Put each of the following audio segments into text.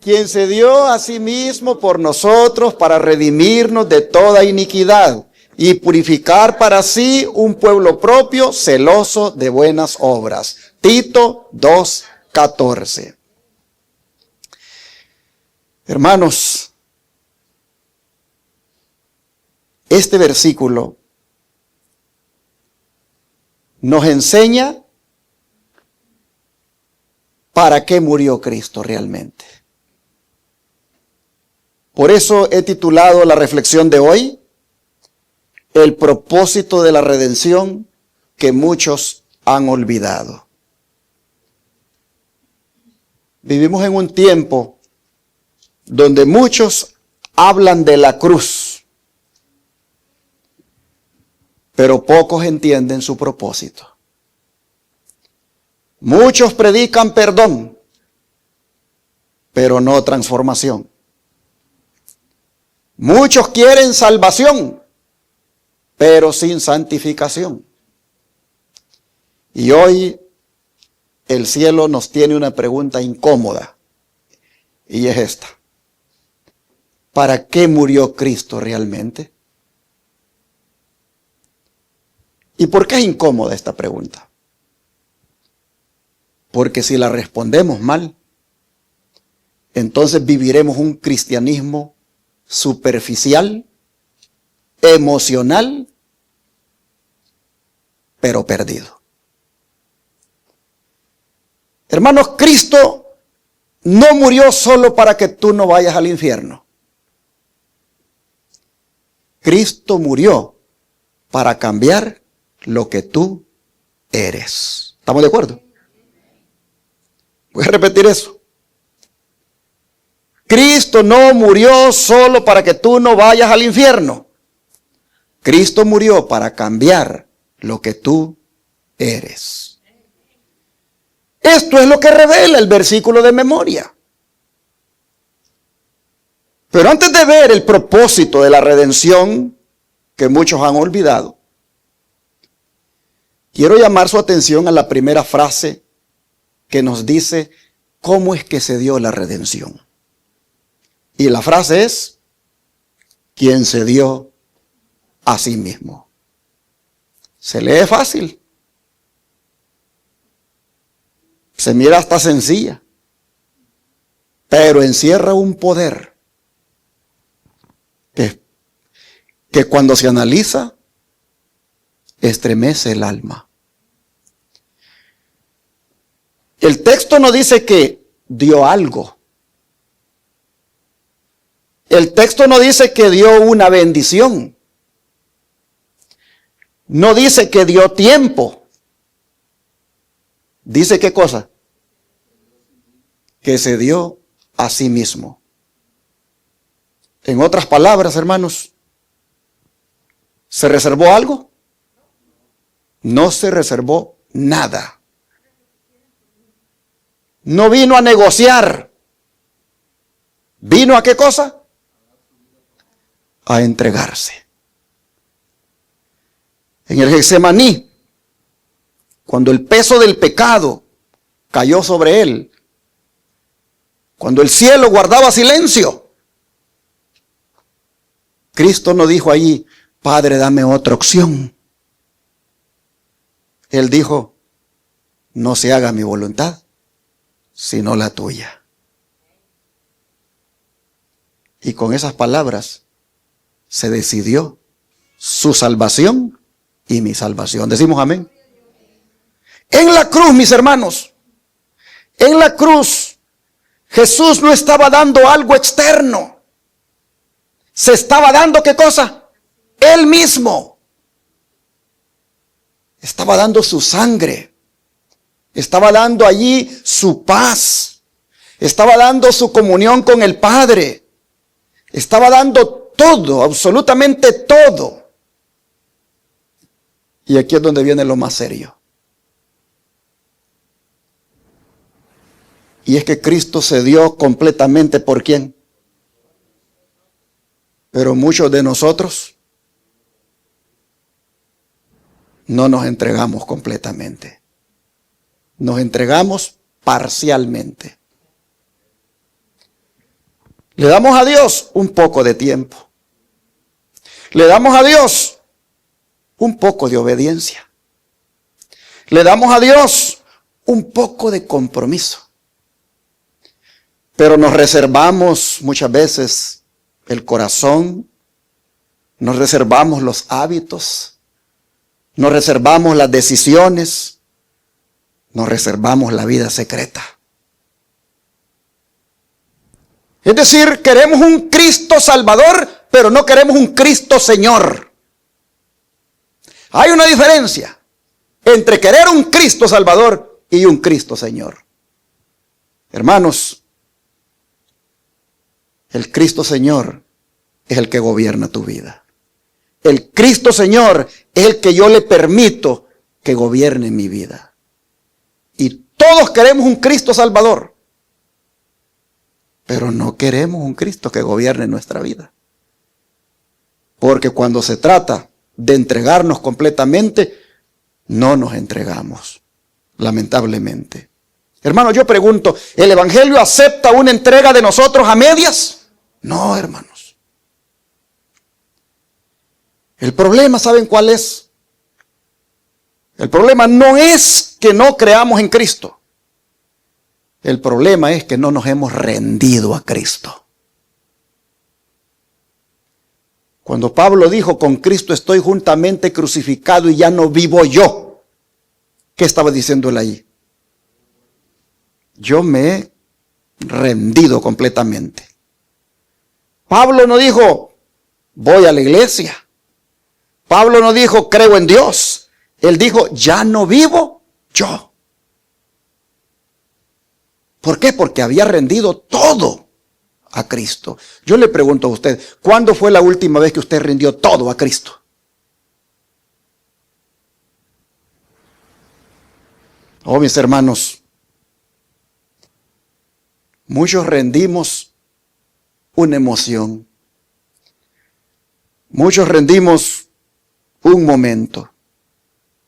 Quien se dio a sí mismo por nosotros para redimirnos de toda iniquidad y purificar para sí un pueblo propio, celoso de buenas obras. Tito 2:14. Hermanos, este versículo nos enseña para qué murió Cristo realmente. Por eso he titulado la reflexión de hoy, el propósito de la redención que muchos han olvidado. Vivimos en un tiempo donde muchos hablan de la cruz, pero pocos entienden su propósito. Muchos predican perdón, pero no transformación. Muchos quieren salvación, pero sin santificación. Y hoy el cielo nos tiene una pregunta incómoda, y es esta: ¿para qué murió Cristo realmente? ¿Y por qué es incómoda esta pregunta? Porque si la respondemos mal, entonces viviremos un cristianismo superficial, emocional, pero perdido. Hermanos, Cristo no murió solo para que tú no vayas al infierno. Cristo murió para cambiar lo que tú eres. ¿Estamos de acuerdo? Voy a repetir eso. Cristo no murió solo para que tú no vayas al infierno. Cristo murió para cambiar lo que tú eres. Esto es lo que revela el versículo de memoria. Pero antes de ver el propósito de la redención que muchos han olvidado, quiero llamar su atención a la primera frase que nos dice cómo es que se dio la redención. Y la frase es: quien se dio a sí mismo. Se lee fácil. Se mira hasta sencilla. Pero encierra un poder que cuando se analiza, estremece el alma. El texto no dice que dio algo. El texto no dice que dio una bendición. No dice que dio tiempo. ¿Dice qué cosa? Que se dio a sí mismo. En otras palabras, hermanos, ¿se reservó algo? No se reservó nada. No vino a negociar. ¿Vino a qué cosa? A entregarse. En el Getsemaní, cuando el peso del pecado cayó sobre él, cuando el cielo guardaba silencio, Cristo no dijo allí: Padre, dame otra opción. Él dijo: no se haga mi voluntad, sino la tuya. Y con esas palabras se decidió su salvación y mi salvación. Decimos amén. En la cruz, mis hermanos, en la cruz, Jesús no estaba dando algo externo. se estaba dando, ¿qué cosa? Él mismo. Estaba dando su sangre. Estaba dando allí su paz. Estaba dando su comunión con el Padre. Estaba dando todo, absolutamente todo. Y aquí es donde viene lo más serio. Y es que Cristo se dio completamente ¿por quién? Pero muchos de nosotros no nos entregamos completamente. Nos entregamos parcialmente. Le damos a Dios un poco de tiempo. Le damos a Dios un poco de obediencia. Le damos a Dios un poco de compromiso. Pero nos reservamos muchas veces el corazón, nos reservamos los hábitos, nos reservamos las decisiones, nos reservamos la vida secreta. Es decir, queremos un Cristo Salvador, pero no queremos un Cristo Señor. Hay una diferencia entre querer un Cristo Salvador y un Cristo Señor. Hermanos, el Cristo Señor es el que gobierna tu vida. El Cristo Señor es el que yo le permito que gobierne mi vida. Y todos queremos un Cristo Salvador, pero no queremos un Cristo que gobierne nuestra vida. Porque cuando se trata de entregarnos completamente, no nos entregamos, lamentablemente. Hermanos, yo pregunto, ¿el Evangelio acepta una entrega de nosotros a medias? No, hermanos. El problema, ¿saben cuál es? El problema no es que no creamos en Cristo. El problema es que no nos hemos rendido a Cristo. Cuando Pablo dijo, con Cristo estoy juntamente crucificado y ya no vivo yo, ¿qué estaba diciendo él ahí? Yo me he rendido completamente. Pablo no dijo, voy a la iglesia. Pablo no dijo, creo en Dios. Él dijo, ya no vivo yo. ¿Por qué? Porque había rendido todo a Cristo. Yo le pregunto a usted, ¿cuándo fue la última vez que usted rindió todo a Cristo? Oh, mis hermanos, muchos rendimos una emoción. Muchos rendimos un momento.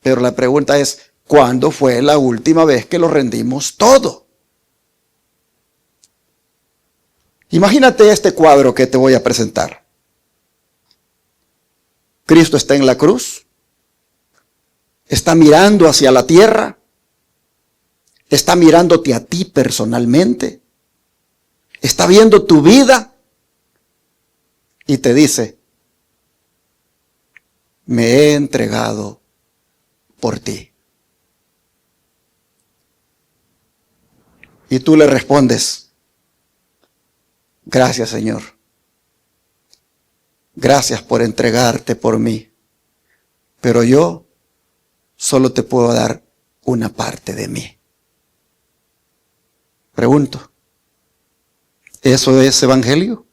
Pero la pregunta es, ¿cuándo fue la última vez que lo rendimos todo? Imagínate este cuadro que te voy a presentar. Cristo está en la cruz, está mirando hacia la tierra, está mirándote a ti personalmente, está viendo tu vida y te dice, me he entregado por ti. Y tú le respondes, gracias, Señor. Gracias por entregarte por mí. Pero yo solo te puedo dar una parte de mí. Pregunto, ¿eso es evangelio?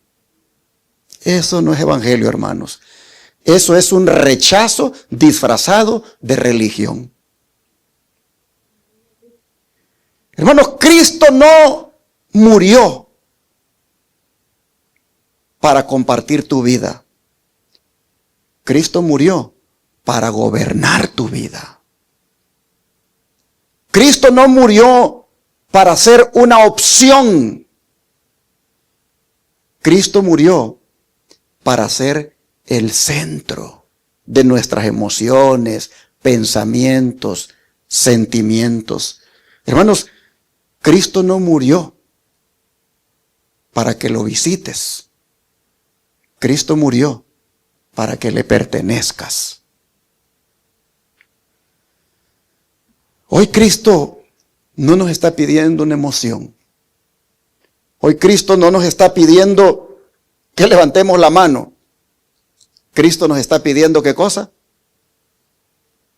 Eso no es evangelio, hermanos. Eso es un rechazo disfrazado de religión. Hermanos, Cristo no murió para compartir tu vida. Cristo murió para gobernar tu vida. Cristo no murió para ser una opción. Cristo murió para ser el centro de nuestras emociones, pensamientos, sentimientos. Hermanos, Cristo no murió para que lo visites. Cristo murió para que le pertenezcas. Hoy Cristo no nos está pidiendo una emoción. Hoy Cristo no nos está pidiendo que levantemos la mano. Cristo nos está pidiendo ¿qué cosa?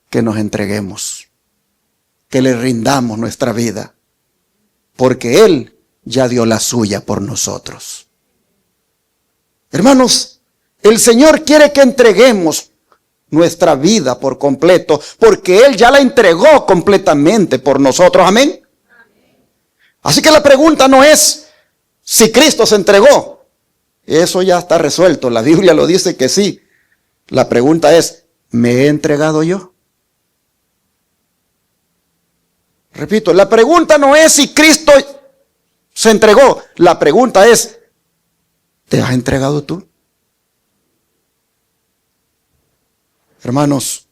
Que nos entreguemos, que le rindamos nuestra vida, porque Él ya dio la suya por nosotros. Hermanos, el Señor quiere que entreguemos nuestra vida por completo, porque Él ya la entregó completamente por nosotros. Amén. Así que la pregunta no es si Cristo se entregó. Eso ya está resuelto. La Biblia lo dice que sí. La pregunta es, ¿me he entregado yo? Repito, la pregunta no es si Cristo se entregó. La pregunta es, ¿te has entregado tú? Hermanos,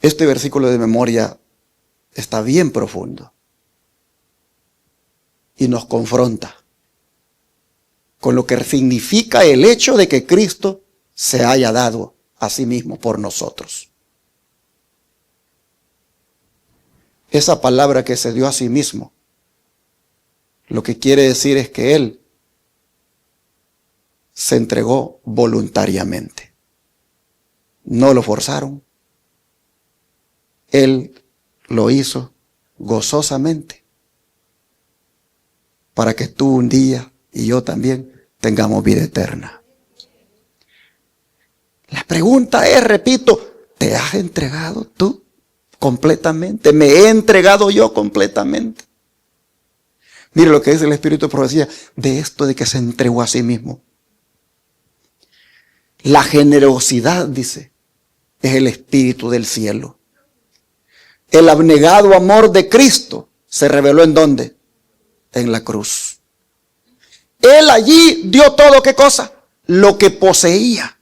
este versículo de memoria está bien profundo y nos confronta con lo que significa el hecho de que Cristo se haya dado a sí mismo por nosotros. Esa palabra que se dio a sí mismo, lo que quiere decir es que Él se entregó voluntariamente. No lo forzaron. Él lo hizo gozosamente para que tú un día y yo también tengamos vida eterna. La pregunta es, repito, ¿te has entregado tú completamente? ¿Me he entregado yo completamente? Mire lo que dice el Espíritu de Profecía de esto de que se entregó a sí mismo. La generosidad, dice, es el espíritu del cielo. El abnegado amor de Cristo se reveló ¿en dónde? En la cruz. Él allí dio todo, ¿qué cosa? Lo que poseía.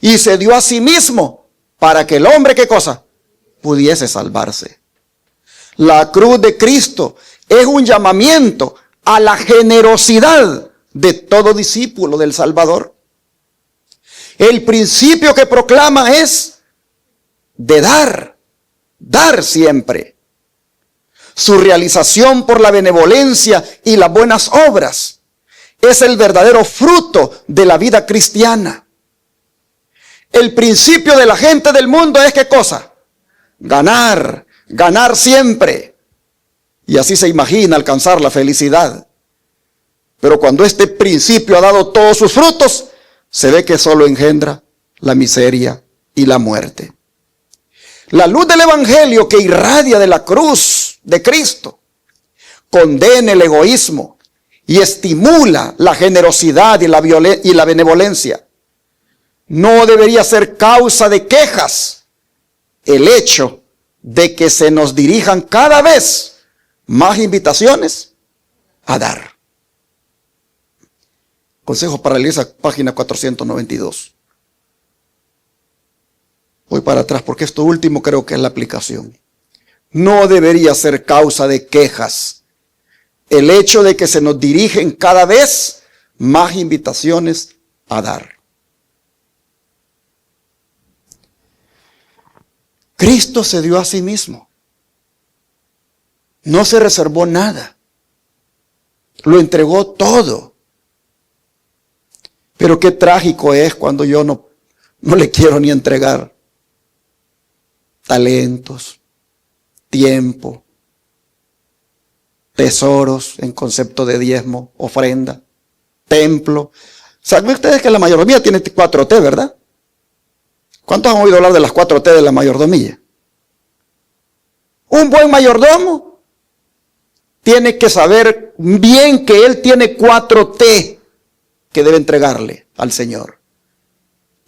Y se dio a sí mismo para que el hombre, ¿qué cosa? Pudiese salvarse. La cruz de Cristo es un llamamiento a la generosidad de todo discípulo del Salvador. El principio que proclama es de dar siempre. Su realización por la benevolencia y las buenas obras es el verdadero fruto de la vida cristiana. El principio de la gente del mundo es ¿qué cosa? Ganar siempre. Y así se imagina alcanzar la felicidad. Pero cuando este principio ha dado todos sus frutos, se ve que solo engendra la miseria y la muerte. La luz del Evangelio que irradia de la cruz de Cristo condena el egoísmo y estimula la generosidad y la benevolencia. No debería ser causa de quejas el hecho de que se nos dirijan cada vez más invitaciones a dar. Consejos para la Iglesia, página 492. Voy para atrás porque esto último creo que es la aplicación. No debería ser causa de quejas el hecho de que se nos dirigen cada vez más invitaciones a dar. Cristo se dio a sí mismo. No se reservó nada. Lo entregó todo. Pero qué trágico es cuando yo no le quiero ni entregar talentos, tiempo, tesoros en concepto de diezmo, ofrenda, templo. ¿Saben ustedes que la mayordomía tiene 4T, verdad? ¿Cuántos han oído hablar de las 4T de la mayordomía? Un buen mayordomo tiene que saber bien que él tiene 4T que debe entregarle al Señor.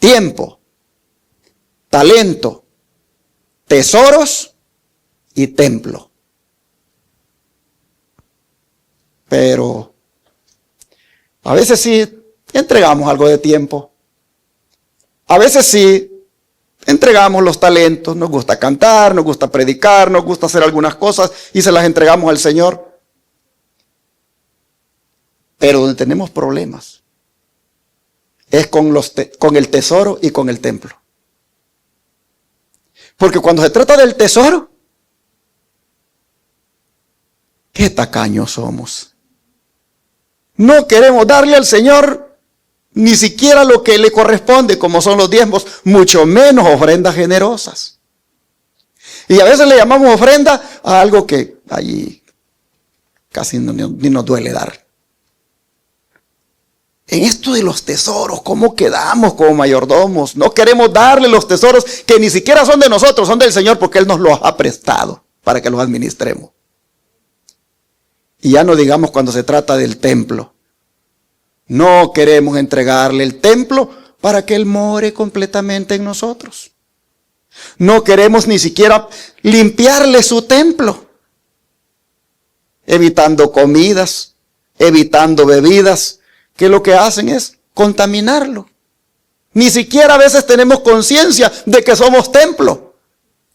Tiempo, talento, tesoros y templo. Pero a veces sí entregamos algo de tiempo. A veces sí entregamos los talentos. Nos gusta cantar, nos gusta predicar, nos gusta hacer algunas cosas y se las entregamos al Señor. Pero donde tenemos problemas es con el tesoro y con el templo. Porque cuando se trata del tesoro, qué tacaños somos. No queremos darle al Señor ni siquiera lo que le corresponde, como son los diezmos, mucho menos ofrendas generosas. Y a veces le llamamos ofrenda a algo que allí casi ni nos duele dar. En esto de los tesoros, ¿cómo quedamos como mayordomos? No queremos darle los tesoros que ni siquiera son de nosotros, son del Señor, porque Él nos los ha prestado para que los administremos. Y ya no digamos cuando se trata del templo. No queremos entregarle el templo para que Él more completamente en nosotros. No queremos ni siquiera limpiarle su templo, evitando comidas, evitando bebidas, que lo que hacen es contaminarlo. Ni siquiera a veces tenemos conciencia de que somos templo.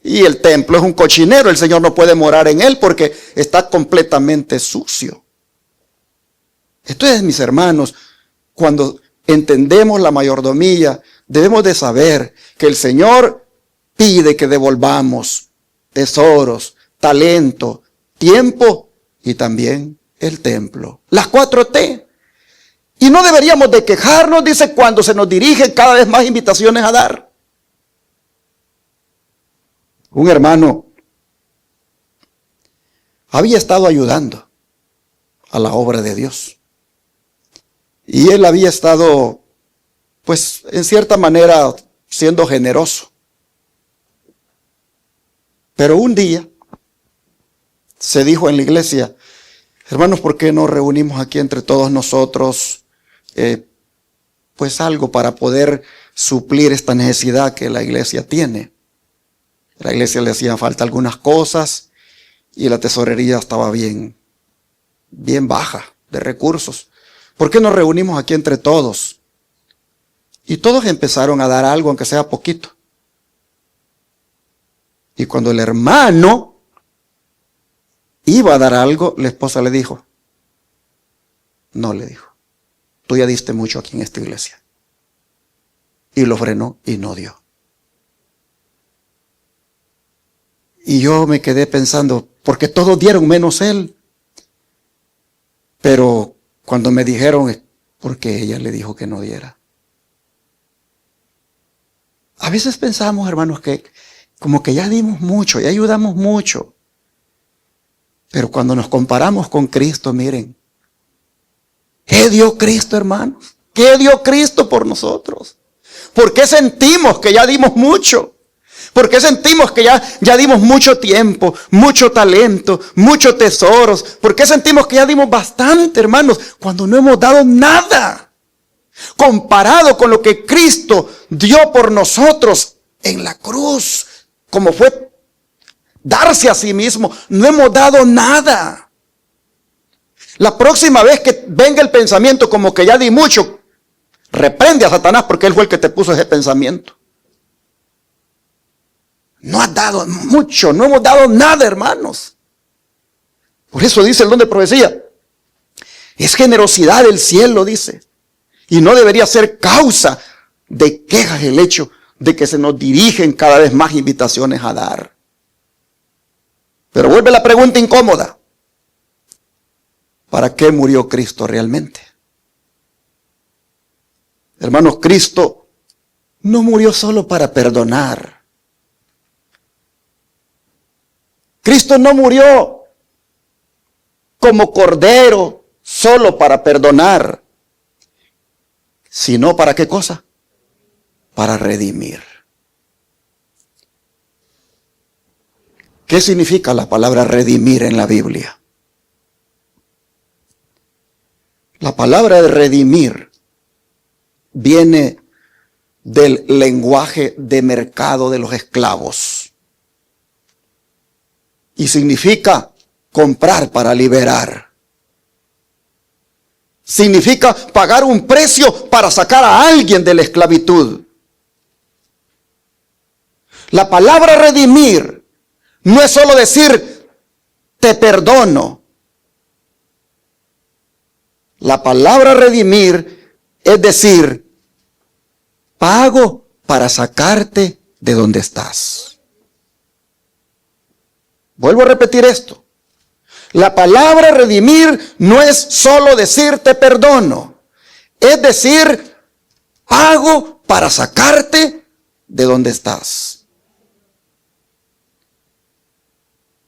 Y el templo es un cochinero, el Señor no puede morar en él porque está completamente sucio. Entonces, mis hermanos, cuando entendemos la mayordomía, debemos de saber que el Señor pide que devolvamos tesoros, talento, tiempo y también el templo. Las 4T. Y no deberíamos de quejarnos, dice, cuando se nos dirigen cada vez más invitaciones a dar. Un hermano había estado ayudando a la obra de Dios. Y él había estado, pues, en cierta manera, siendo generoso. Pero un día se dijo en la iglesia, hermanos, ¿por qué no reunimos aquí entre todos nosotros pues algo para poder suplir esta necesidad que la iglesia tiene? La iglesia le hacían falta algunas cosas y la tesorería estaba bien baja de recursos. ¿Por qué nos reunimos aquí entre todos? Y todos empezaron a dar algo, aunque sea poquito. Y cuando el hermano iba a dar algo, la esposa le dijo, no, le dijo, tú ya diste mucho aquí en esta iglesia. Y lo frenó y no dio. Y yo me quedé pensando, porque todos dieron menos él. Pero cuando me dijeron, es porque ella le dijo que no diera. A veces pensamos, hermanos, que como que ya dimos mucho, ya ayudamos mucho. Pero cuando nos comparamos con Cristo, miren, ¿qué dio Cristo, hermanos? ¿Qué dio Cristo por nosotros? ¿Por qué sentimos que ya dimos mucho? ¿Por qué sentimos que ya dimos mucho tiempo, mucho talento, muchos tesoros? ¿Por qué sentimos que ya dimos bastante, hermanos, cuando no hemos dado nada? Comparado con lo que Cristo dio por nosotros en la cruz, como fue darse a sí mismo, no hemos dado nada. La próxima vez que venga el pensamiento como que ya di mucho, reprende a Satanás porque él fue el que te puso ese pensamiento. No has dado mucho, no hemos dado nada, hermanos. Por eso dice el don de profecía, es generosidad del cielo, dice. Y no debería ser causa de quejas el hecho de que se nos dirigen cada vez más invitaciones a dar. Pero vuelve la pregunta incómoda. ¿Para qué murió Cristo realmente? Hermanos, Cristo no murió solo para perdonar. Cristo no murió como cordero solo para perdonar, sino ¿para qué cosa? Para redimir. ¿Qué significa la palabra redimir en la Biblia? La palabra de redimir viene del lenguaje de mercado de los esclavos. Y significa comprar para liberar. Significa pagar un precio para sacar a alguien de la esclavitud. La palabra redimir no es solo decir, te perdono. La palabra redimir es decir, pago para sacarte de donde estás. Vuelvo a repetir esto. La palabra redimir no es solo decir te perdono. Es decir, hago para sacarte de donde estás?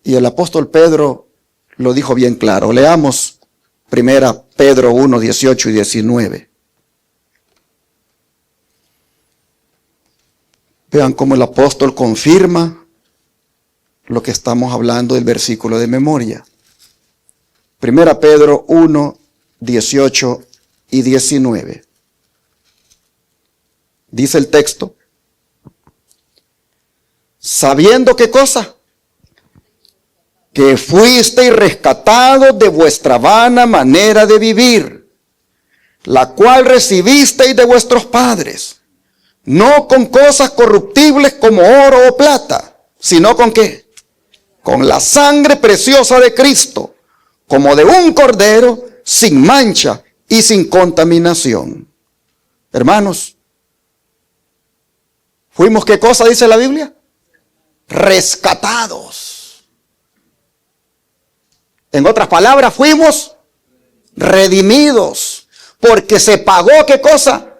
Y el apóstol Pedro lo dijo bien claro. Leamos 1 Pedro 1, 18 y 19. Vean cómo el apóstol confirma lo que estamos hablando del versículo de memoria. 1 Pedro 1, 18 y 19. Dice el texto: sabiendo qué cosa, que fuisteis rescatados de vuestra vana manera de vivir, la cual recibisteis de vuestros padres, no con cosas corruptibles como oro o plata, sino con ¿qué? Con la sangre preciosa de Cristo, como de un cordero sin mancha y sin contaminación. Hermanos, ¿fuimos qué cosa dice la Biblia? Rescatados. En otras palabras, fuimos redimidos, porque se pagó ¿qué cosa?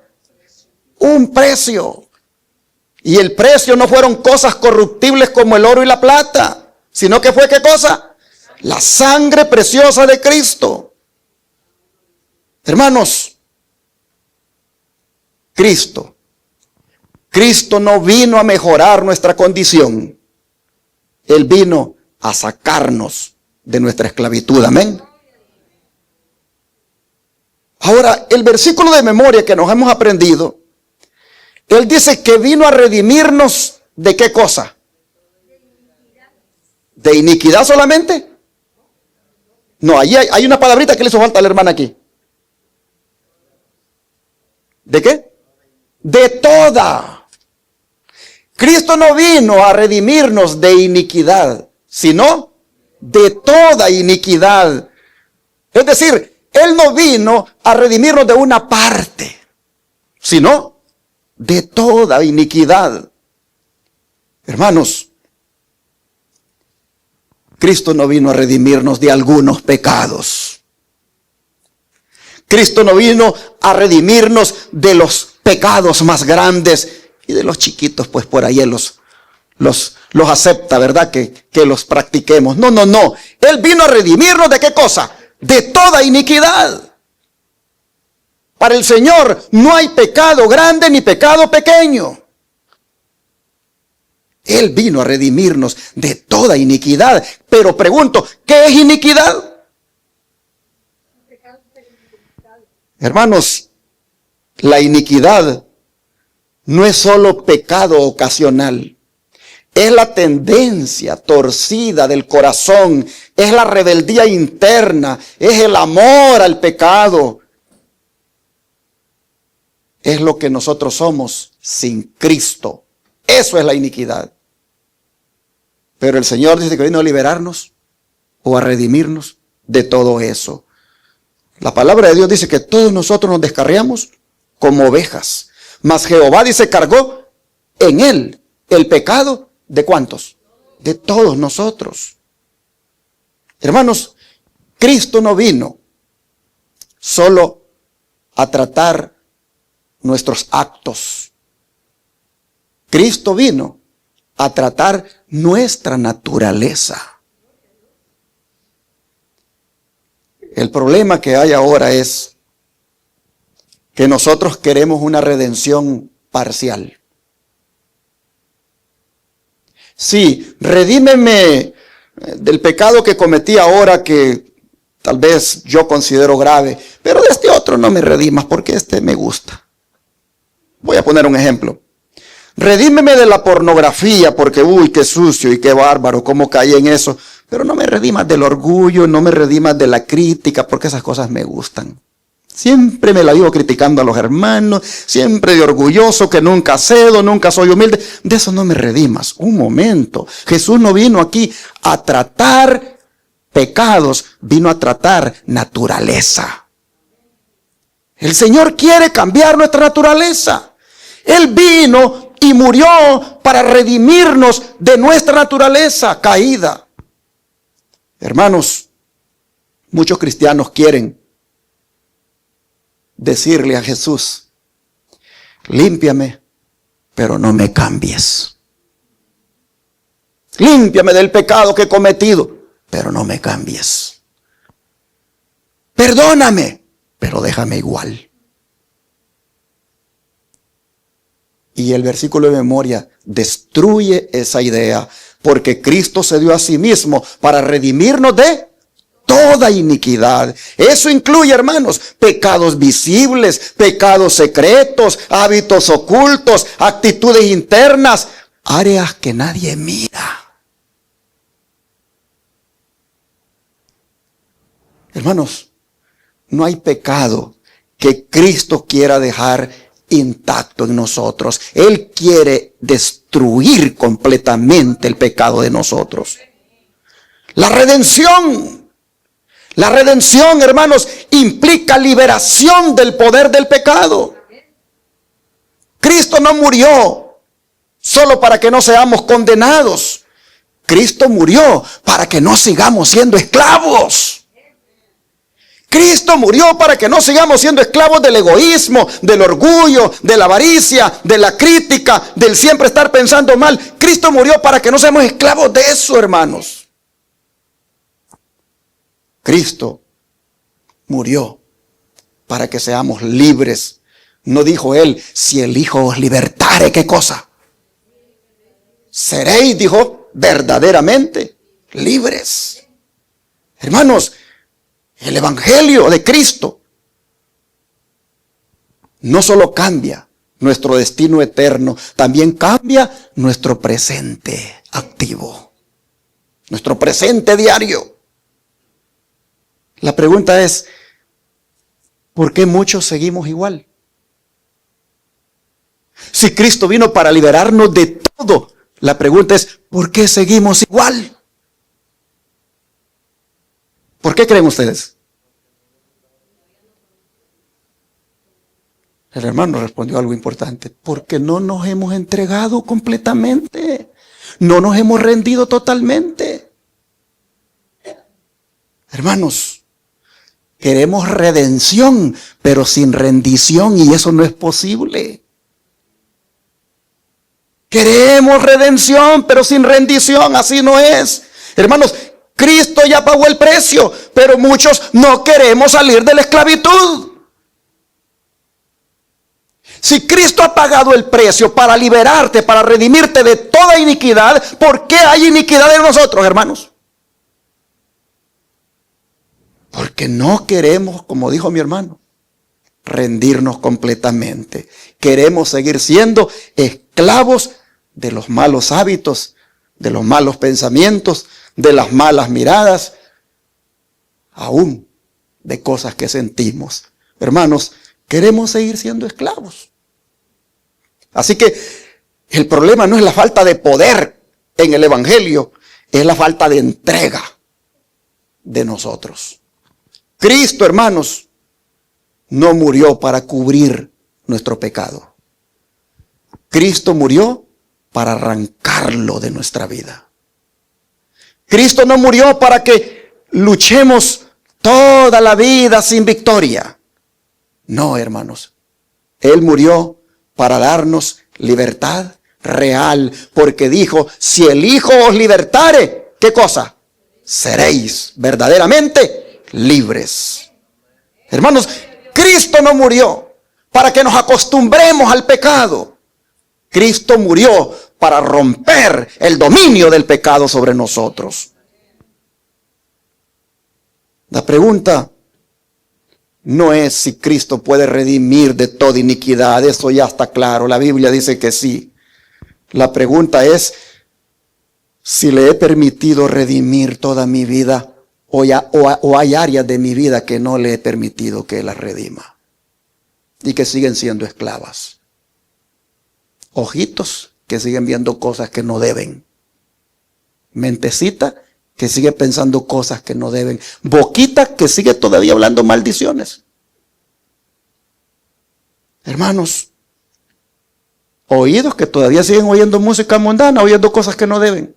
Un precio. Y el precio no fueron cosas corruptibles como el oro y la plata, sino que fue ¿qué cosa? La sangre preciosa de Cristo. Hermanos, Cristo no vino a mejorar nuestra condición. Él vino a sacarnos de nuestra esclavitud. Amén. Ahora, el versículo de memoria que nos hemos aprendido, él dice que vino a redimirnos ¿de qué cosa? ¿De iniquidad solamente? No, allí hay una palabrita que le hizo falta a la hermana aquí. ¿De qué? De toda. Cristo no vino a redimirnos de iniquidad, sino de toda iniquidad. Es decir, Él no vino a redimirnos de una parte, sino de toda iniquidad. Hermanos, Cristo no vino a redimirnos de algunos pecados. Cristo no vino a redimirnos de los pecados más grandes, y de los chiquitos pues por ahí Él los acepta, ¿verdad? Que los practiquemos. No. Él vino a redimirnos ¿de qué cosa? De toda iniquidad. Para el Señor no hay pecado grande ni pecado pequeño. Él vino a redimirnos de toda iniquidad. Pero pregunto, ¿qué es iniquidad? Hermanos, la iniquidad no es solo pecado ocasional. Es la tendencia torcida del corazón, es la rebeldía interna, es el amor al pecado. Es lo que nosotros somos sin Cristo. Eso es la iniquidad. Pero el Señor dice que vino a liberarnos o a redimirnos de todo eso. La palabra de Dios dice que todos nosotros nos descarriamos como ovejas. Mas Jehová dice cargó en él el pecado ¿de cuántos? De todos nosotros. Hermanos, Cristo no vino solo a tratar nuestros actos. Cristo vino a tratar nuestra naturaleza. El problema que hay ahora es que nosotros queremos una redención parcial. Sí, redímeme del pecado que cometí ahora que tal vez yo considero grave, pero de este otro no me redimas porque este me gusta. Voy a poner un ejemplo. Redímeme de la pornografía porque, uy, qué sucio y qué bárbaro, cómo caí en eso. Pero no me redimas del orgullo, no me redimas de la crítica porque esas cosas me gustan. Siempre me la vivo criticando a los hermanos, siempre de orgulloso, que nunca cedo, nunca soy humilde. De eso no me redimas. Un momento. Jesús no vino aquí a tratar pecados, vino a tratar naturaleza. El Señor quiere cambiar nuestra naturaleza. Él vino y murió para redimirnos de nuestra naturaleza caída. Hermanos, muchos cristianos quieren decirle a Jesús: límpiame, pero no me cambies. Límpiame del pecado que he cometido, pero no me cambies. Perdóname, pero déjame igual. Y el versículo de memoria destruye esa idea, porque Cristo se dio a sí mismo para redimirnos de toda iniquidad. Eso incluye, hermanos, pecados visibles, pecados secretos, hábitos ocultos, actitudes internas, áreas que nadie mira. Hermanos, no hay pecado que Cristo quiera dejar intacto en nosotros. Él quiere destruir completamente el pecado de nosotros. La redención, hermanos, implica liberación del poder del pecado. Cristo no murió solo para que no seamos condenados. Cristo murió para que no sigamos siendo esclavos. Cristo murió para que no sigamos siendo esclavos del egoísmo, del orgullo, de la avaricia, de la crítica, del siempre estar pensando mal. Cristo murió para que no seamos esclavos de eso, hermanos. Cristo murió para que seamos libres. No dijo él, si el Hijo os libertare, ¿qué cosa? Seréis, dijo, verdaderamente libres. Hermanos, el Evangelio de Cristo no solo cambia nuestro destino eterno, también cambia nuestro presente activo, nuestro presente diario. La pregunta es, ¿por qué muchos seguimos igual? Si Cristo vino para liberarnos de todo, la pregunta es, ¿por qué seguimos igual? ¿Por qué creen ustedes? El hermano respondió algo importante. Porque no nos hemos entregado completamente. No nos hemos rendido totalmente. Hermanos, queremos redención, pero sin rendición, y eso no es posible. Queremos redención, pero sin rendición, así no es. Hermanos, Cristo ya pagó el precio, pero muchos no queremos salir de la esclavitud. Si Cristo ha pagado el precio para liberarte, para redimirte de toda iniquidad, ¿por qué hay iniquidad en nosotros, hermanos? Porque no queremos, como dijo mi hermano, rendirnos completamente. Queremos seguir siendo esclavos de los malos hábitos, de los malos pensamientos, de las malas miradas, aún de cosas que sentimos. Hermanos, queremos seguir siendo esclavos. Así que el problema no es la falta de poder en el Evangelio, es la falta de entrega de nosotros. Cristo, hermanos, no murió para cubrir nuestro pecado. Cristo murió para arrancarlo de nuestra vida. Cristo no murió para que luchemos toda la vida sin victoria. No, hermanos. Él murió para darnos libertad real, porque dijo, si el Hijo os libertare, ¿qué cosa? Seréis verdaderamente libres. Hermanos, Cristo no murió para que nos acostumbremos al pecado. Cristo murió para romper el dominio del pecado sobre nosotros. La pregunta no es si Cristo puede redimir de toda iniquidad, eso ya está claro, la Biblia dice que sí. La pregunta es si le he permitido redimir toda mi vida o hay áreas de mi vida que no le he permitido que las redima y que siguen siendo esclavas. Ojitos que siguen viendo cosas que no deben. Mentecita que sigue pensando cosas que no deben. Boquita que sigue todavía hablando maldiciones. Hermanos, oídos que todavía siguen oyendo música mundana, oyendo cosas que no deben.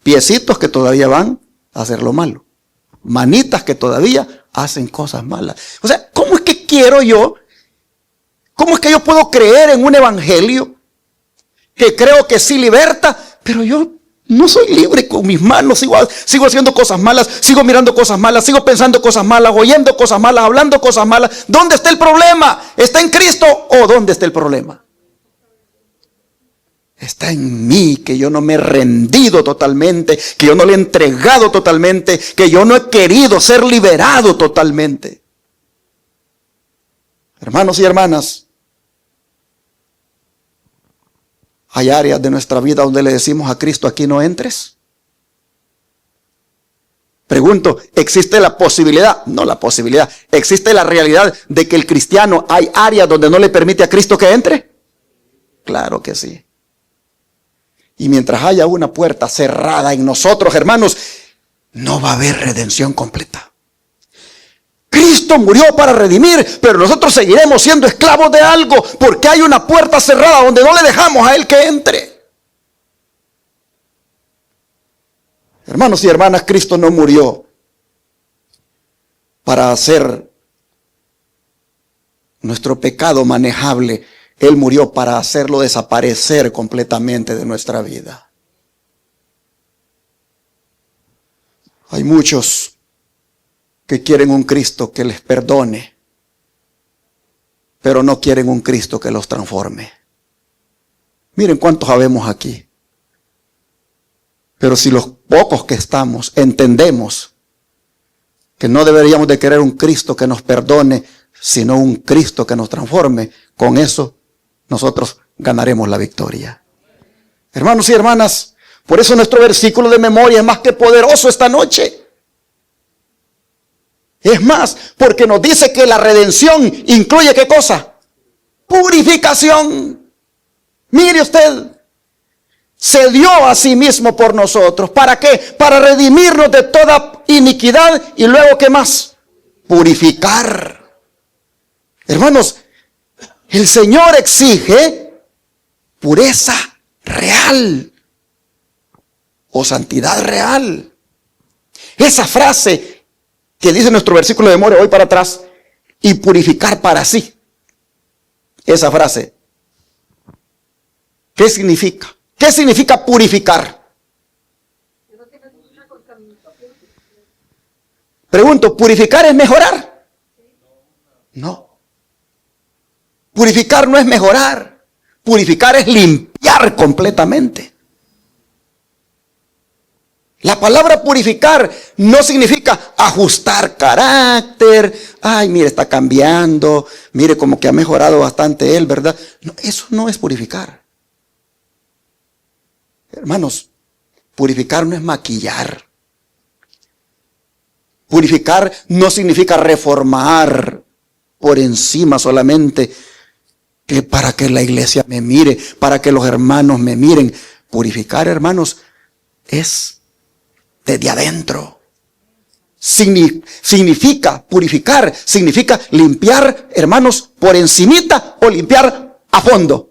Piecitos que todavía van a hacer lo malo. Manitas que todavía hacen cosas malas. O sea, ¿cómo es que quiero yo ¿Cómo es que yo puedo creer en un evangelio que creo que sí liberta, pero yo no soy libre con mis manos? Sigo haciendo cosas malas, sigo mirando cosas malas, sigo pensando cosas malas, oyendo cosas malas, hablando cosas malas. ¿Dónde está el problema? ¿Está en Cristo o dónde está el problema? Está en mí, que yo no me he rendido totalmente, que yo no le he entregado totalmente, que yo no he querido ser liberado totalmente. Hermanos y hermanas, hay áreas de nuestra vida donde le decimos a Cristo, aquí no entres. Pregunto, ¿existe la posibilidad? No la posibilidad. ¿Existe la realidad de que el cristiano hay áreas donde no le permite a Cristo que entre? Claro que sí. Y mientras haya una puerta cerrada en nosotros, hermanos, no va a haber redención completa. Cristo murió para redimir, pero nosotros seguiremos siendo esclavos de algo, porque hay una puerta cerrada donde no le dejamos a Él que entre. Hermanos y hermanas, Cristo no murió para hacer nuestro pecado manejable. Él murió para hacerlo desaparecer completamente de nuestra vida. Hay muchos que quieren un Cristo que les perdone, pero no quieren un Cristo que los transforme. Miren cuántos habemos aquí. Pero si los pocos que estamos entendemos que no deberíamos de querer un Cristo que nos perdone, sino un Cristo que nos transforme, con eso nosotros ganaremos la victoria. Hermanos y hermanas, por eso nuestro versículo de memoria es más que poderoso esta noche. Es más, porque nos dice que la redención incluye ¿qué cosa? Purificación. Mire usted, se dio a sí mismo por nosotros. ¿Para qué? Para redimirnos de toda iniquidad y luego ¿qué más? Purificar. Hermanos, el Señor exige pureza real o santidad real. Esa frase que dice nuestro versículo de memoria, voy para atrás, y purificar para sí. Esa frase, ¿qué significa? ¿Qué significa purificar? Pregunto, ¿purificar es mejorar? No. Purificar no es mejorar. Purificar es limpiar completamente. La palabra purificar no significa ajustar carácter. Ay, mire, está cambiando. Mire, como que ha mejorado bastante él, ¿verdad? No, eso no es purificar. Hermanos, purificar no es maquillar. Purificar no significa reformar por encima solamente, que para que la iglesia me mire, para que los hermanos me miren. Purificar, hermanos, es desde adentro. Significa purificar, significa limpiar, hermanos, por encimita o limpiar a fondo.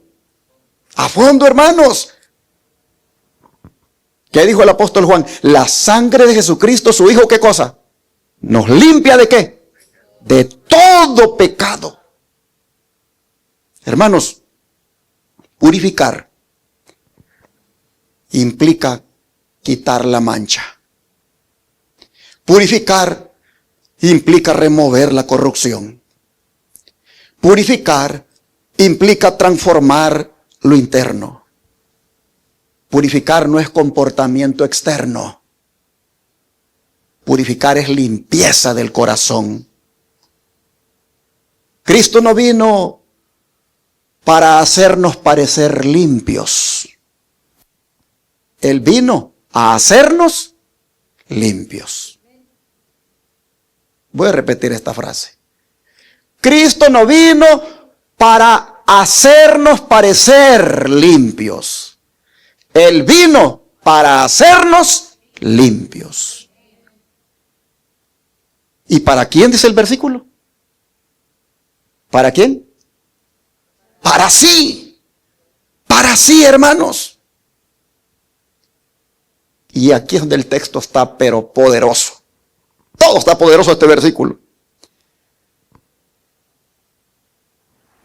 A fondo, hermanos. ¿Qué dijo el apóstol Juan? La sangre de Jesucristo, su Hijo, ¿qué cosa? Nos limpia ¿de qué? De todo pecado. Hermanos, purificar implica quitar la mancha. Purificar implica remover la corrupción. Purificar implica transformar lo interno. Purificar no es comportamiento externo. Purificar es limpieza del corazón. Cristo no vino para hacernos parecer limpios. Él vino a hacernos limpios. Voy a repetir esta frase. Cristo no vino para hacernos parecer limpios. Él vino para hacernos limpios. ¿Y para quién dice el versículo? ¿Para quién? Para sí. Para sí, hermanos. Y aquí es donde el texto está, pero poderoso. Todo está poderoso este versículo.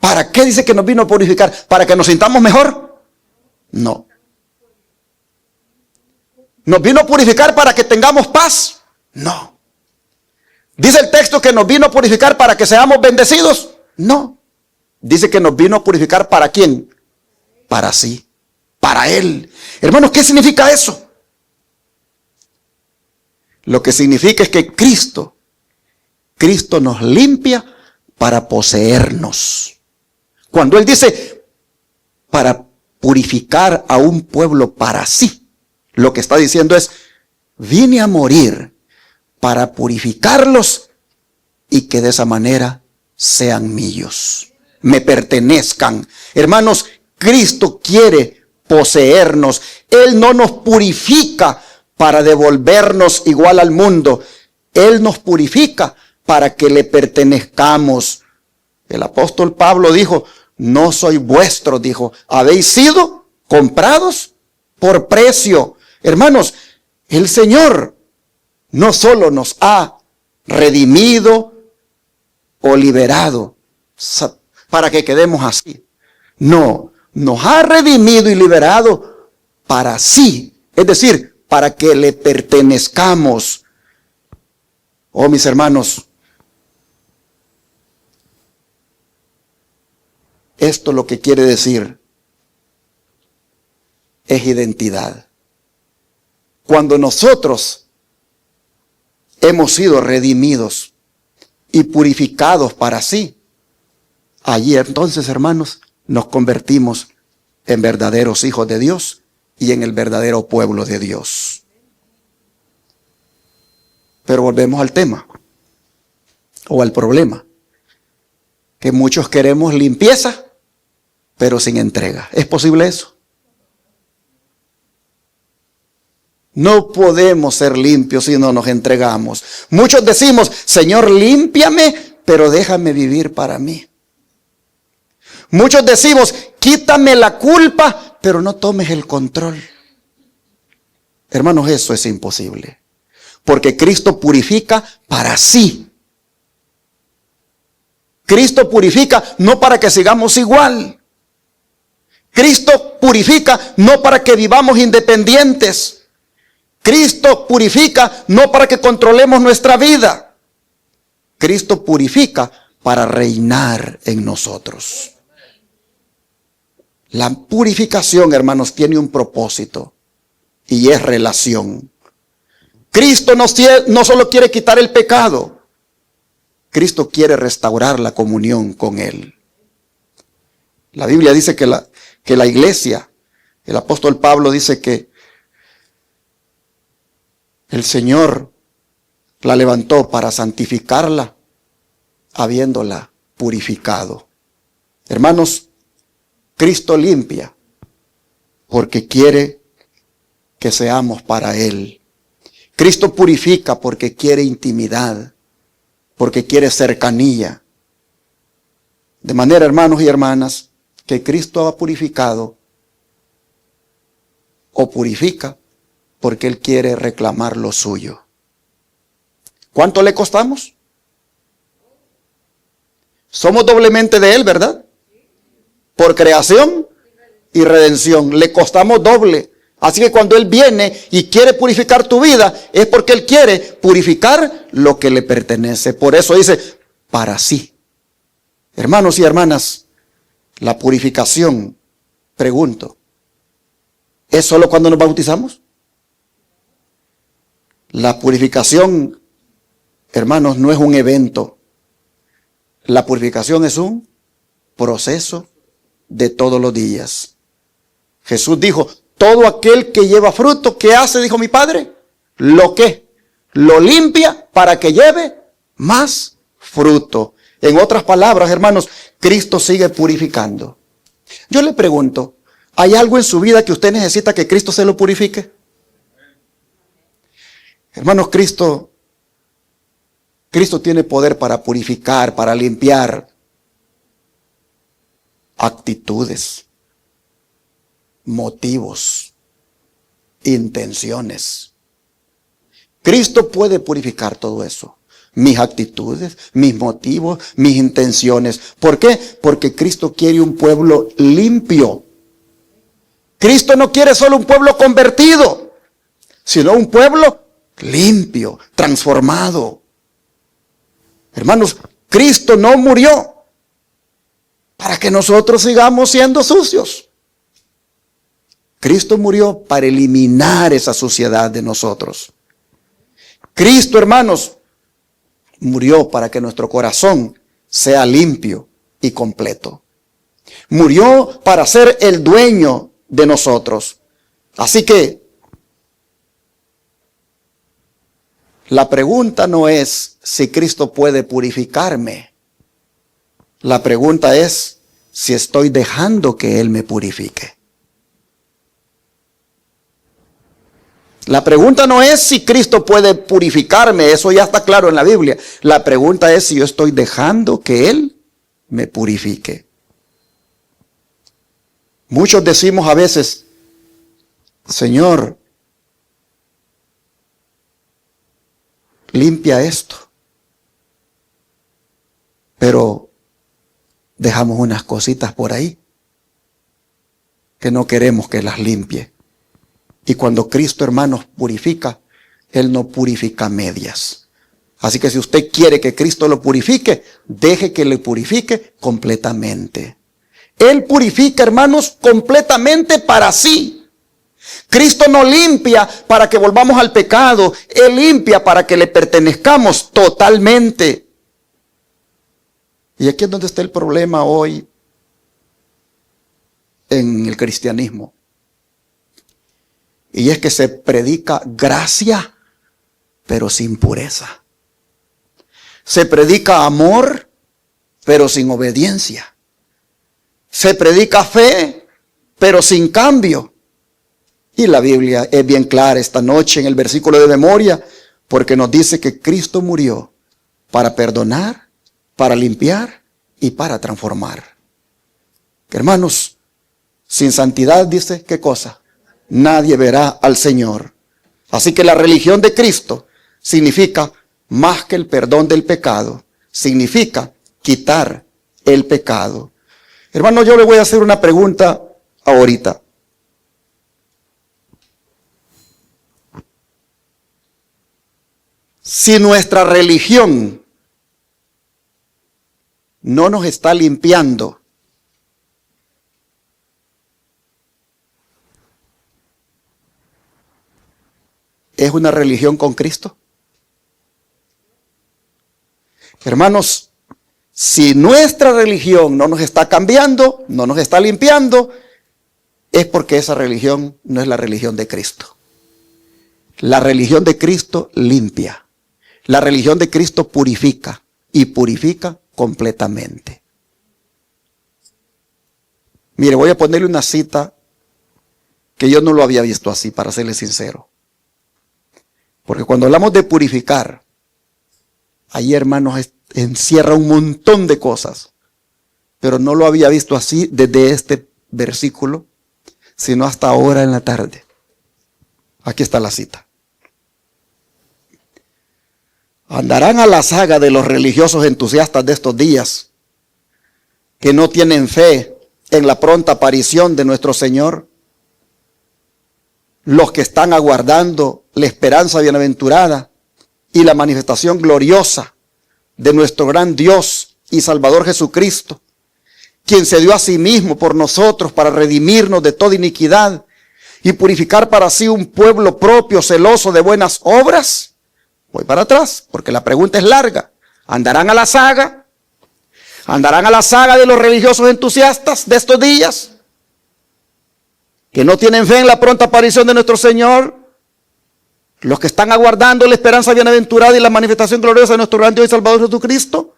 ¿Para qué dice que nos vino a purificar? ¿Para que nos sintamos mejor? No. ¿Nos vino a purificar para que tengamos paz? No. ¿Dice el texto que nos vino a purificar para que seamos bendecidos? No. Dice que nos vino a purificar ¿para quién? Para sí, para Él. Hermanos, ¿qué significa eso? Lo que significa es que Cristo nos limpia para poseernos. Cuando Él dice para purificar a un pueblo para sí, lo que está diciendo es, vine a morir para purificarlos y que de esa manera sean míos, me pertenezcan. Hermanos, Cristo quiere poseernos. Él no nos purifica para devolvernos igual al mundo. Él nos purifica para que le pertenezcamos. El apóstol Pablo dijo, no soy vuestro, dijo, habéis sido comprados por precio. Hermanos, el Señor no solo nos ha redimido o liberado para que quedemos así. No, nos ha redimido y liberado para sí. Es decir, para que le pertenezcamos. Oh, mis hermanos, esto lo que quiere decir es identidad. Cuando nosotros hemos sido redimidos y purificados para sí, allí entonces, hermanos, nos convertimos en verdaderos hijos de Dios y en el verdadero pueblo de Dios. Pero volvemos al tema o al problema, que muchos queremos limpieza, pero sin entrega. ¿Es posible eso? No podemos ser limpios si no nos entregamos. Muchos decimos, Señor, límpiame, pero déjame vivir para mí. Muchos decimos, quítame la culpa, pero no tomes el control. Hermanos, eso es imposible. Porque Cristo purifica para sí. Cristo purifica no para que sigamos igual. Cristo purifica no para que vivamos independientes. Cristo purifica no para que controlemos nuestra vida. Cristo purifica para reinar en nosotros. La purificación, hermanos, tiene un propósito y es relación. Cristo no solo quiere quitar el pecado, Cristo quiere restaurar la comunión con Él. La Biblia dice que la iglesia, el apóstol Pablo dice que el Señor la levantó para santificarla, habiéndola purificado. Hermanos, Cristo limpia porque quiere que seamos para Él. Cristo purifica porque quiere intimidad, porque quiere cercanía. De manera, hermanos y hermanas, que Cristo ha purificado o purifica porque Él quiere reclamar lo suyo. ¿Cuánto le costamos? Somos doblemente de Él, ¿verdad? Por creación y redención. Le costamos doble. Así que cuando Él viene y quiere purificar tu vida, es porque Él quiere purificar lo que le pertenece. Por eso dice, para sí. Hermanos y hermanas, la purificación, pregunto, ¿es solo cuando nos bautizamos? La purificación, hermanos, no es un evento. La purificación es un proceso de todos los días. Jesús dijo, todo aquel que lleva fruto, ¿qué hace? Dijo mi Padre. ¿Lo qué? Lo limpia para que lleve más fruto. En otras palabras, hermanos, Cristo sigue purificando. Yo le pregunto, ¿hay algo en su vida que usted necesita que Cristo se lo purifique? Hermanos, Cristo tiene poder para purificar, para limpiar actitudes, motivos, intenciones. Cristo puede purificar todo eso. mis actitudes, mis motivos, mis intenciones. ¿Por qué? Porque Cristo quiere un pueblo limpio. Cristo no quiere solo un pueblo convertido, sino un pueblo limpio, transformado. Hermanos, Cristo no murió para que nosotros sigamos siendo sucios. Cristo murió para eliminar esa suciedad de nosotros. Cristo, hermanos, murió para que nuestro corazón sea limpio y completo. Murió para ser el dueño de nosotros. Así que la pregunta no es si Cristo puede purificarme. La pregunta es si estoy dejando que Él me purifique. La pregunta no es si Cristo puede purificarme, eso ya está claro en la Biblia. La pregunta es si yo estoy dejando que Él me purifique. Muchos decimos a veces, Señor, limpia esto. Pero dejamos unas cositas por ahí que no queremos que las limpie. Y cuando Cristo, hermanos, purifica, Él no purifica medias. Así que si usted quiere que Cristo lo purifique, deje que le purifique completamente. Él purifica, hermanos, completamente para sí. Cristo no limpia para que volvamos al pecado. Él limpia para que le pertenezcamos totalmente. Y aquí es donde está el problema hoy en el cristianismo. Y es que se predica gracia, pero sin pureza. Se predica amor, pero sin obediencia. Se predica fe, pero sin cambio. Y la Biblia es bien clara esta noche en el versículo de memoria, porque nos dice que Cristo murió para perdonar, para limpiar y para transformar. Hermanos, sin santidad, dice, ¿qué cosa? Nadie verá al Señor. Así que la religión de Cristo significa más que el perdón del pecado. Significa quitar el pecado. Hermano, yo le voy a hacer una pregunta ahorita. Si nuestra religión no nos está limpiando, ¿es una religión con Cristo? Hermanos, si nuestra religión no nos está cambiando, no nos está limpiando, es porque esa religión no es la religión de Cristo. La religión de Cristo limpia. La religión de Cristo purifica y purifica completamente. Mire, voy a ponerle una cita que yo no lo había visto así, para serle sincero. Porque cuando hablamos de purificar, ahí, hermanos, encierra un montón de cosas. Pero no lo había visto así desde este versículo, sino hasta ahora en la tarde. Aquí está la cita. Andarán a la saga de los religiosos entusiastas de estos días, que no tienen fe en la pronta aparición de nuestro Señor, los que están aguardando la esperanza bienaventurada y la manifestación gloriosa de nuestro gran Dios y Salvador Jesucristo, quien se dio a sí mismo por nosotros para redimirnos de toda iniquidad y purificar para sí un pueblo propio, celoso de buenas obras. Voy para atrás, porque la pregunta es larga. ¿Andarán a la saga? ¿Andarán a la saga de los religiosos entusiastas de estos días, que no tienen fe en la pronta aparición de nuestro Señor? Los que están aguardando la esperanza bienaventurada y la manifestación gloriosa de nuestro gran Dios y Salvador Jesucristo,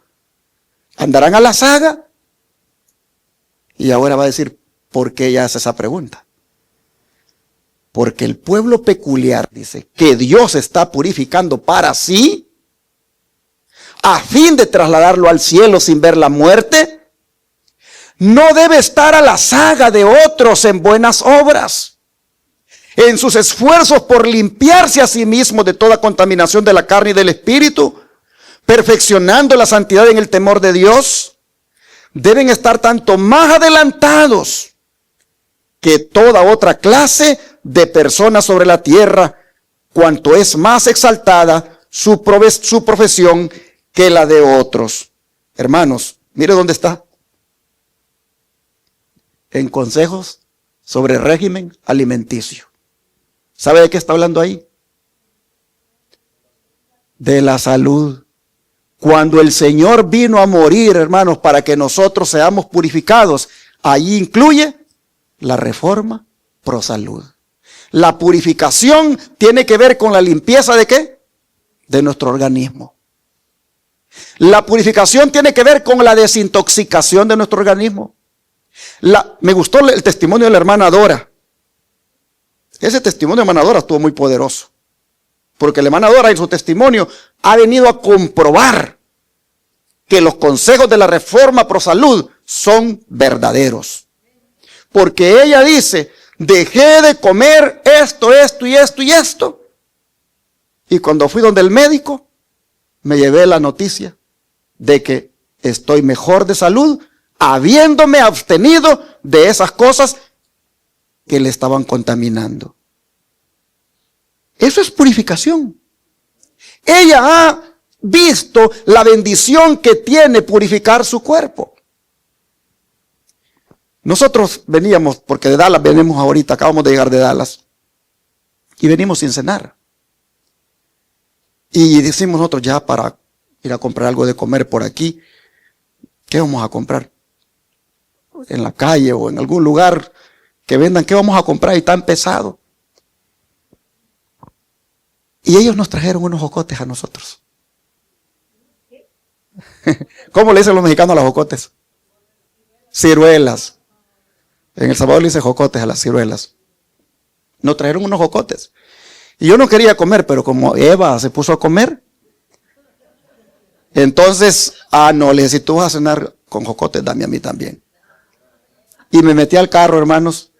¿andarán a la saga? Y ahora va a decir, ¿por qué ella hace esa pregunta? Porque el pueblo peculiar, dice, que Dios está purificando para sí, a fin de trasladarlo al cielo sin ver la muerte, no debe estar a la saga de otros en buenas obras, en sus esfuerzos por limpiarse a sí mismo de toda contaminación de la carne y del espíritu, perfeccionando la santidad en el temor de Dios, deben estar tanto más adelantados que toda otra clase de personas sobre la tierra, cuanto es más exaltada su profesión que la de otros. Hermanos, mire dónde está. En consejos sobre régimen alimenticio. ¿Sabe de qué está hablando ahí? De la salud. Cuando el Señor vino a morir, hermanos, para que nosotros seamos purificados, ahí incluye la reforma pro salud. La purificación tiene que ver con la limpieza ¿de qué? De nuestro organismo. La purificación tiene que ver con la desintoxicación de nuestro organismo. Me gustó el testimonio de la hermana Dora. Ese testimonio de la hermana Dora estuvo muy poderoso. Porque la hermana Dora en su testimonio ha venido a comprobar que los consejos de la reforma pro salud son verdaderos. Porque ella dice, dejé de comer esto, esto y esto y esto. Y cuando fui donde el médico, me llevé la noticia de que estoy mejor de salud, habiéndome abstenido de esas cosas que le estaban contaminando. Eso es purificación. Ella ha visto la bendición que tiene purificar su cuerpo. Nosotros veníamos, porque de Dallas venimos ahorita, acabamos de llegar de Dallas, y venimos sin cenar. Y decimos nosotros ya para ir a comprar algo de comer por aquí, ¿qué vamos a comprar? En la calle o en algún lugar que vendan, ¿qué vamos a comprar? Y tan pesado. Y ellos nos trajeron unos jocotes a nosotros. ¿Cómo le dicen los mexicanos a los jocotes? Ciruelas. En El Salvador le dicen jocotes a las ciruelas. Nos trajeron unos jocotes. Y yo no quería comer, pero como Eva se puso a comer, entonces, no, le dije, si tú vas a cenar con jocotes, dame a mí también. Y me metí al carro, hermanos,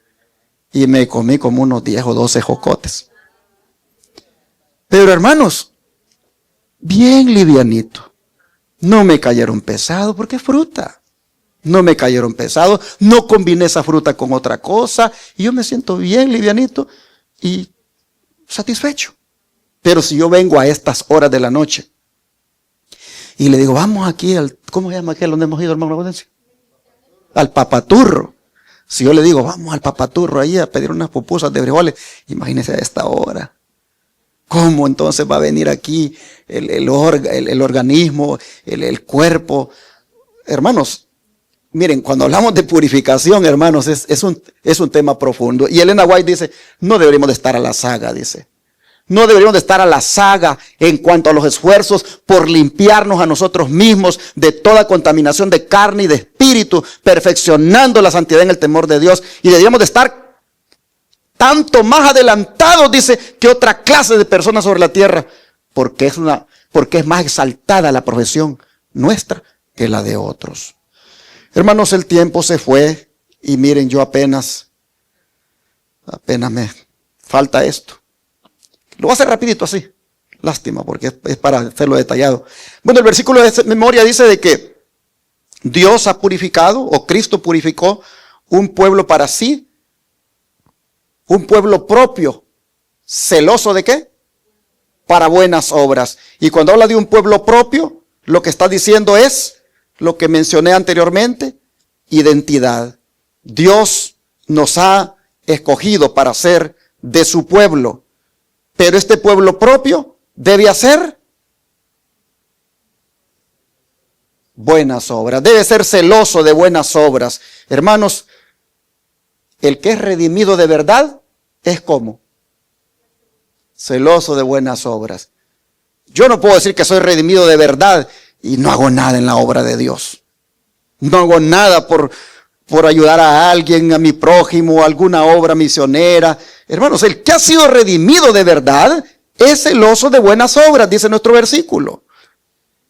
y me comí como unos 10 o 12 jocotes. Pero, hermanos, bien livianito. No me cayeron pesados porque es fruta. No me cayeron pesados. No combiné esa fruta con otra cosa. Y yo me siento bien livianito y satisfecho. Pero si yo vengo a estas horas de la noche y le digo, vamos aquí al, ¿cómo se llama aquel donde hemos ido, hermano Gaudencio? Al Papaturro. Si yo le digo, vamos al Papaturro ahí a pedir unas pupusas de frijoles, imagínese a esta hora. ¿Cómo entonces va a venir aquí el organismo, el cuerpo? Hermanos, miren, cuando hablamos de purificación, hermanos, es un tema profundo. Y Elena White dice, no deberíamos de estar a la saga, dice. No deberíamos de estar a la saga en cuanto a los esfuerzos por limpiarnos a nosotros mismos de toda contaminación de carne y de espíritu, perfeccionando la santidad en el temor de Dios. Y deberíamos de estar tanto más adelantados, dice, que otra clase de personas sobre la tierra, porque es más exaltada la profesión nuestra que la de otros. Hermanos, el tiempo se fue y miren, yo apenas me falta esto. Lo voy a hacer rapidito así. Lástima, porque es para hacerlo detallado. Bueno, el versículo de memoria dice de que Dios ha purificado, o Cristo purificó, un pueblo para sí, un pueblo propio, celoso ¿de qué? Para buenas obras. Y cuando habla de un pueblo propio, lo que está diciendo es lo que mencioné anteriormente, identidad. Dios nos ha escogido para ser de su pueblo, pero este pueblo propio debe hacer buenas obras, debe ser celoso de buenas obras. Hermanos, el que es redimido de verdad es como celoso de buenas obras. Yo no puedo decir que soy redimido de verdad y no hago nada en la obra de Dios. No hago nada por ayudar a alguien, a mi prójimo, alguna obra misionera. Hermanos, el que ha sido redimido de verdad es celoso de buenas obras, dice nuestro versículo.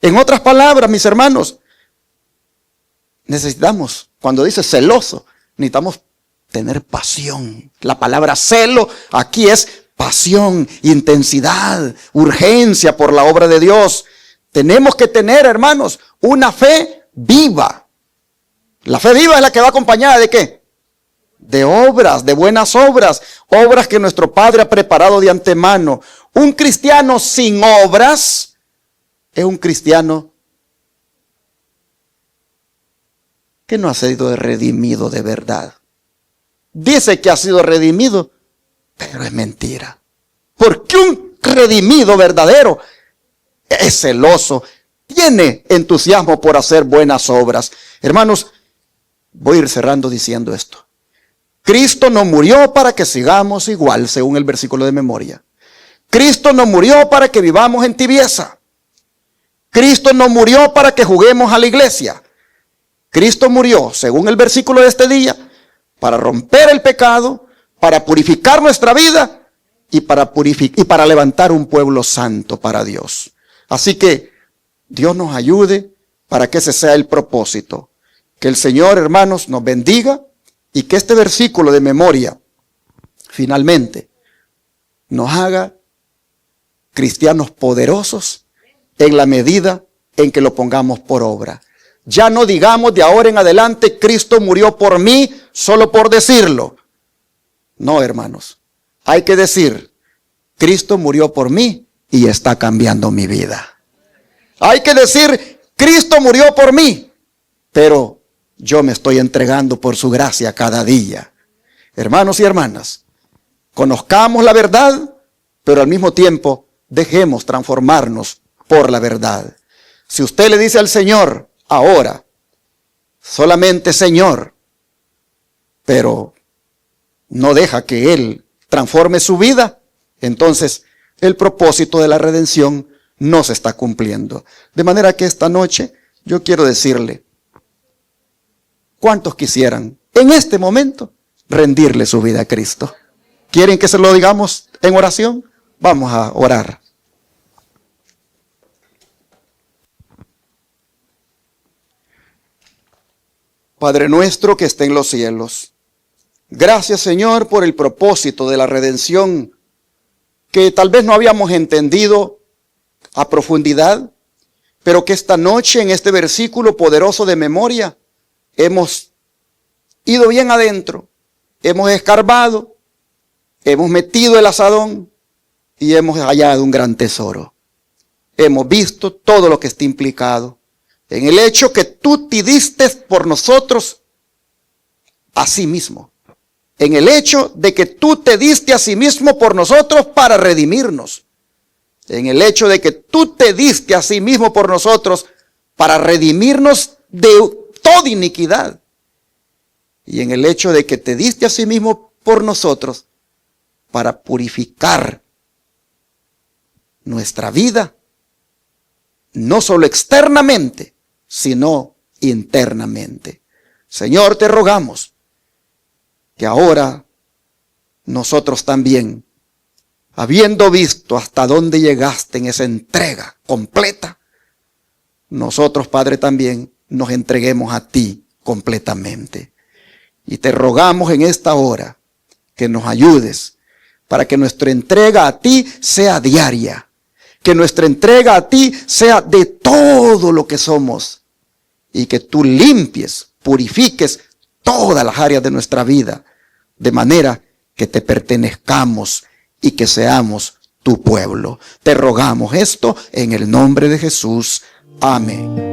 En otras palabras, mis hermanos, necesitamos, cuando dice celoso, necesitamos tener pasión. La palabra celo aquí es pasión, intensidad, urgencia por la obra de Dios. Tenemos que tener, hermanos, una fe viva. La fe viva es la que va acompañada ¿de qué? De obras, de buenas obras. Obras que nuestro Padre ha preparado de antemano. Un cristiano sin obras es un cristiano que no ha sido redimido de verdad. Dice que ha sido redimido, pero es mentira. Porque un redimido verdadero es celoso, tiene entusiasmo por hacer buenas obras. Hermanos, voy a ir cerrando diciendo esto. Cristo no murió para que sigamos igual, según el versículo de memoria. Cristo no murió para que vivamos en tibieza. Cristo no murió para que juguemos a la iglesia. Cristo murió, según el versículo de este día, para romper el pecado, para purificar nuestra vida y para levantar un pueblo santo para Dios. Así que Dios nos ayude para que ese sea el propósito. Que el Señor, hermanos, nos bendiga y que este versículo de memoria, finalmente, nos haga cristianos poderosos en la medida en que lo pongamos por obra. Ya no digamos de ahora en adelante, Cristo murió por mí, solo por decirlo. No, hermanos. Hay que decir, Cristo murió por mí y está cambiando mi vida. Hay que decir, Cristo murió por mí, pero yo me estoy entregando por su gracia cada día. Hermanos y hermanas, conozcamos la verdad, pero al mismo tiempo dejemos transformarnos por la verdad. Si usted le dice al Señor, ahora, solamente Señor, pero no deja que Él transforme su vida, entonces el propósito de la redención no se está cumpliendo. De manera que esta noche yo quiero decirle, ¿cuántos quisieran en este momento rendirle su vida a Cristo? ¿Quieren que se lo digamos en oración? Vamos a orar. Padre nuestro que está en los cielos, gracias Señor por el propósito de la redención que tal vez no habíamos entendido a profundidad, pero que esta noche en este versículo poderoso de memoria hemos ido bien adentro, hemos escarbado, hemos metido el asadón y hemos hallado un gran tesoro. Hemos visto todo lo que está implicado en el hecho que tú te diste por nosotros a sí mismo. En el hecho de que tú te diste a sí mismo por nosotros para redimirnos. En el hecho de que tú te diste a sí mismo por nosotros para redimirnos de toda iniquidad. Y en el hecho de que te diste a sí mismo por nosotros para purificar nuestra vida, no solo externamente, sino internamente. Señor, te rogamos que ahora nosotros también, habiendo visto hasta dónde llegaste en esa entrega completa, nosotros, Padre, también nos entreguemos a ti completamente. Y te rogamos en esta hora que nos ayudes para que nuestra entrega a ti sea diaria, que nuestra entrega a ti sea de todo lo que somos y que tú limpies, purifiques todas las áreas de nuestra vida, de manera que te pertenezcamos y que seamos tu pueblo. Te rogamos esto en el nombre de Jesús. Amén.